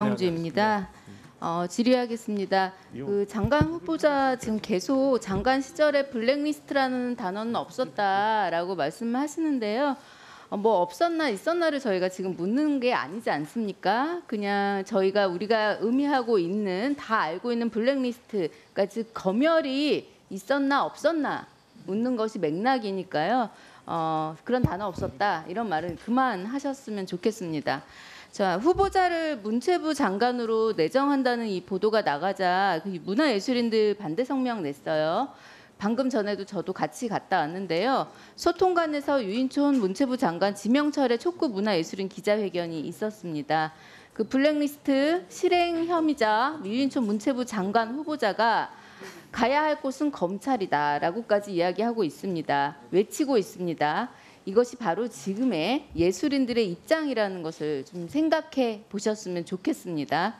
정주입니다. 질의하겠습니다. 그 장관 후보자 지금 계속 장관 시절에 블랙리스트라는 단어는 없었다라고 말씀하시는데요. 뭐 없었나 있었나를 저희가 지금 묻는 게 아니지 않습니까? 그냥 우리가 의미하고 있는 다 알고 있는 블랙리스트, 그러니까 즉 검열이 있었나 없었나 묻는 것이 맥락이니까요. 그런 단어 없었다 이런 말은 그만하셨으면 좋겠습니다. 자, 후보자를 문체부 장관으로 내정한다는 이 보도가 나가자 문화예술인들 반대 성명 냈어요. 방금 전에도 저도 같이 갔다 왔는데요. 소통관에서 유인촌 문체부 장관 지명철의 촉구 문화예술인 기자회견이 있었습니다. 그 블랙리스트 실행 혐의자 유인촌 문체부 장관 후보자가 가야 할 곳은 검찰이다라고까지 이야기하고 있습니다. 외치고 있습니다. 이것이 바로 지금의 예술인들의 입장이라는 것을 좀 생각해 보셨으면 좋겠습니다.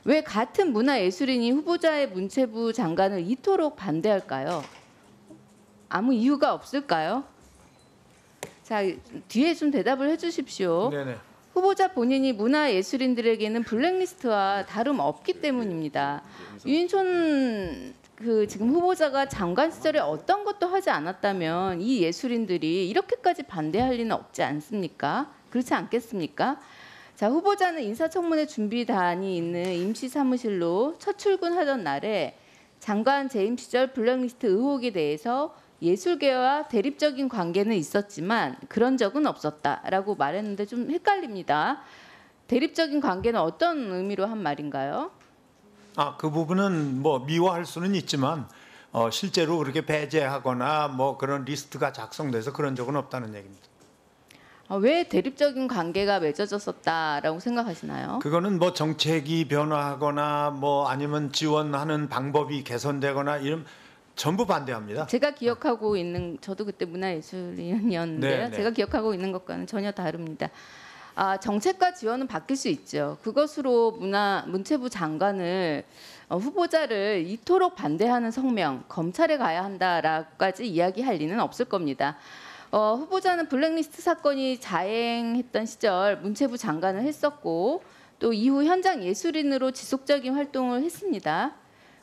왜 같은 문화예술인이 후보자의 문체부 장관을 이토록 반대할까요? 아무 이유가 없을까요? 자, 뒤에 좀 대답을 해주십시오. 네네. 후보자 본인이 문화예술인들에게는 블랙리스트와 다름없기 때문입니다. 유인촌 지금 후보자가 장관 시절에 어떤 것도 하지 않았다면 이 예술인들이 이렇게까지 반대할 리는 없지 않습니까? 그렇지 않겠습니까? 자, 후보자는 인사청문회 준비단이 있는 임시사무실로 첫 출근하던 날에 장관 재임 시절 블랙리스트 의혹에 대해서 예술계와 대립적인 관계는 있었지만 그런 적은 없었다라고 말했는데 좀 헷갈립니다. 대립적인 관계는 어떤 의미로 한 말인가요? 그 부분은 뭐 미화할 수는 있지만 실제로 그렇게 배제하거나 뭐 그런 리스트가 작성돼서 그런 적은 없다는 얘기입니다. 왜 대립적인 관계가 맺어졌었다라고 생각하시나요? 그거는 뭐 정책이 변화하거나 뭐 아니면 지원하는 방법이 개선되거나 이런 전부 반대합니다. 제가 기억하고 있는 저도 그때 문화예술인이었는데요. 네, 네. 제가 기억하고 있는 것과는 전혀 다릅니다. 정책과 지원은 바뀔 수 있죠. 그것으로 문체부 장관을 후보자를 이토록 반대하는 성명, 검찰에 가야 한다라고까지 이야기할 리는 없을 겁니다. 후보자는 블랙리스트 사건이 자행했던 시절 문체부 장관을 했었고 또 이후 현장 예술인으로 지속적인 활동을 했습니다.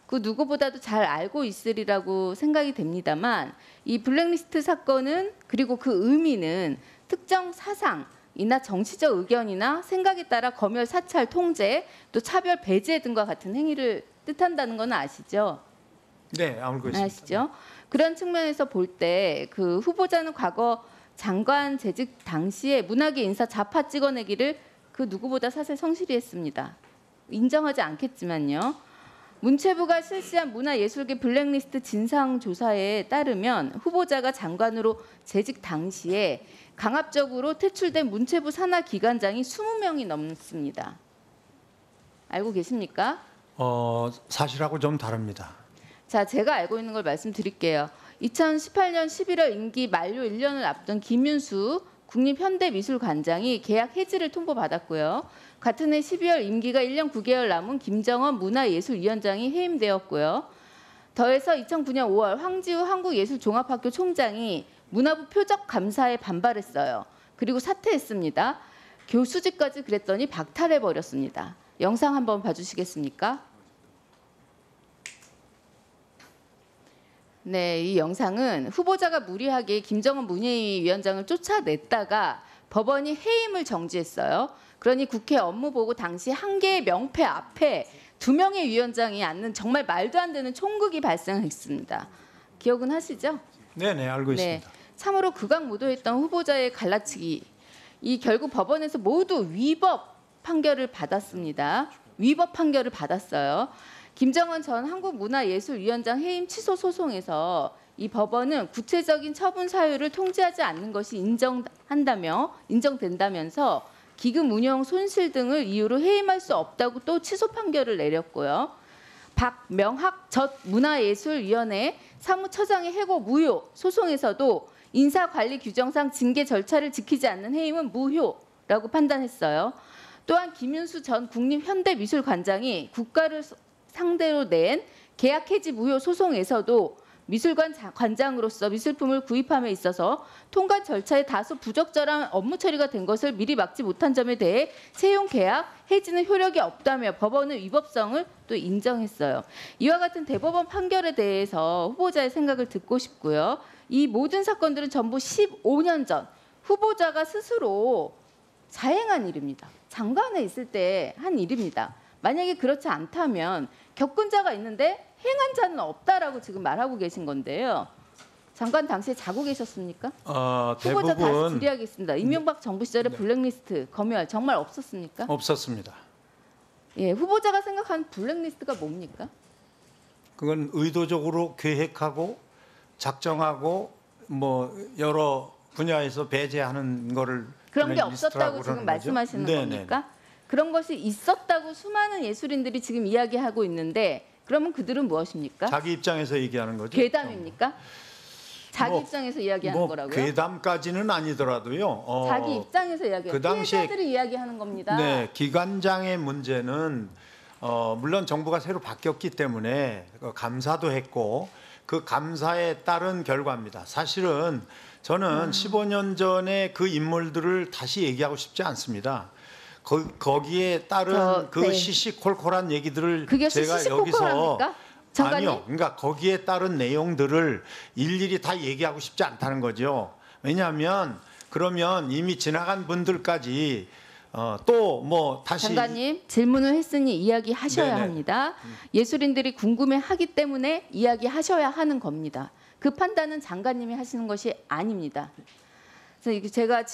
그 누구보다도 잘 알고 있으리라고 생각이 됩니다만 이 블랙리스트 사건은 그리고 그 의미는 특정 사상이나 정치적 의견이나 생각에 따라 검열, 사찰, 통제, 또 차별, 배제 등과 같은 행위를 뜻한다는 건 아시죠? 네, 알고 있습니다. 아시죠? 그런 측면에서 볼 때 그 후보자는 과거 장관 재직 당시에 문화계 인사 좌파 찍어내기를 그 누구보다 사실 성실히 했습니다. 인정하지 않겠지만요. 문체부가 실시한 문화예술계 블랙리스트 진상조사에 따르면 후보자가 장관으로 재직 당시에 강압적으로 퇴출된 문체부 산하 기관장이 20명이 넘습니다. 알고 계십니까? 사실하고 좀 다릅니다. 자, 제가 알고 있는 걸 말씀드릴게요. 2018년 11월 임기 만료 1년을 앞둔 김윤수 국립현대미술관장이 계약 해지를 통보받았고요. 같은 해 12월 임기가 1년 9개월 남은 김정원 문화예술위원장이 해임되었고요. 더해서 2009년 5월 황지우 한국예술종합학교 총장이 문화부 표적 감사에 반발했어요. 그리고 사퇴했습니다. 교수직까지 그랬더니 박탈해버렸습니다. 영상 한번 봐주시겠습니까? 네, 이 영상은 후보자가 무리하게 김정은 문예위원장을 쫓아냈다가 법원이 해임을 정지했어요. 그러니 국회 업무보고 당시 한 개의 명패 앞에 2명의 위원장이 앉는 정말 말도 안 되는 총극이 발생했습니다. 기억은 하시죠? 네, 알고 있습니다. 참으로 극악무도했던 후보자의 갈라치기. 이 결국 법원에서 모두 위법 판결을 받았습니다. 위법 판결을 받았어요. 김정원 전 한국문화예술위원장 해임 취소 소송에서 이 법원은 구체적인 처분 사유를 통지하지 않는 것이 인정된다면서 기금 운영 손실 등을 이유로 해임할 수 없다고 또 취소 판결을 내렸고요. 박명학 전 문화예술위원회 사무처장의 해고 무효 소송에서도 인사관리 규정상 징계 절차를 지키지 않는 해임은 무효라고 판단했어요. 또한 김윤수 전 국립현대미술관장이 국가를 상대로 낸 계약 해지 무효 소송에서도 미술관 관장으로서 미술품을 구입함에 있어서 통관 절차에 다소 부적절한 업무 처리가 된 것을 미리 막지 못한 점에 대해 채용 계약 해지는 효력이 없다며 법원은 위법성을 또 인정했어요. 이와 같은 대법원 판결에 대해서 후보자의 생각을 듣고 싶고요. 이 모든 사건들은 전부 15년 전 후보자가 스스로 자행한 일입니다. 장관에 있을 때 한 일입니다. 만약에 그렇지 않다면 겪은 자가 있는데 행한 자는 없다라고 지금 말하고 계신 건데요. 장관 당시에 자고 계셨습니까? 후보자 다시 대부분 질의하겠습니다. 이명박 정부 시절에 블랙리스트, 검열 정말 없었습니까? 없었습니다. 예, 후보자가 생각하는 블랙리스트가 뭡니까? 그건 의도적으로 계획하고 작정하고 뭐 여러 분야에서 배제하는 거를 그런 게 블랙리스트라고 없었다고 지금 그러는 거죠. 말씀하시는 네네. 겁니까? 그런 것이 있었다고 수많은 예술인들이 지금 이야기하고 있는데 그러면 그들은 무엇입니까? 자기 입장에서 얘기하는 거죠. 괴담입니까? 자기 뭐, 입장에서 이야기하는 뭐 거라고요? 괴담까지는 아니더라도요. 자기 입장에서 이야기해요. 그 당시에- 피해자들이 이야기하는 겁니다. 네, 기관장의 문제는 물론 정부가 새로 바뀌었기 때문에 감사도 했고 그 감사에 따른 결과입니다. 사실은 저는 15년 전에 그 인물들을 다시 얘기하고 싶지 않습니다. 거기에 따른 그 네. 시시콜콜한 얘기들을 그게 제가 여기서 시시콜콜합니까? 장관님? 아니요. 그러니까 거기에 따른 내용들을 일일이 다 얘기하고 싶지 않다는 거죠. 왜냐하면 그러면 이미 지나간 분들까지 또 뭐 다시 장관님 질문을 했으니 이야기하셔야 네네. 합니다. 예술인들이 궁금해하기 때문에 이야기하셔야 하는 겁니다. 그 판단은 장관님이 하시는 것이 아닙니다. 그래서 제가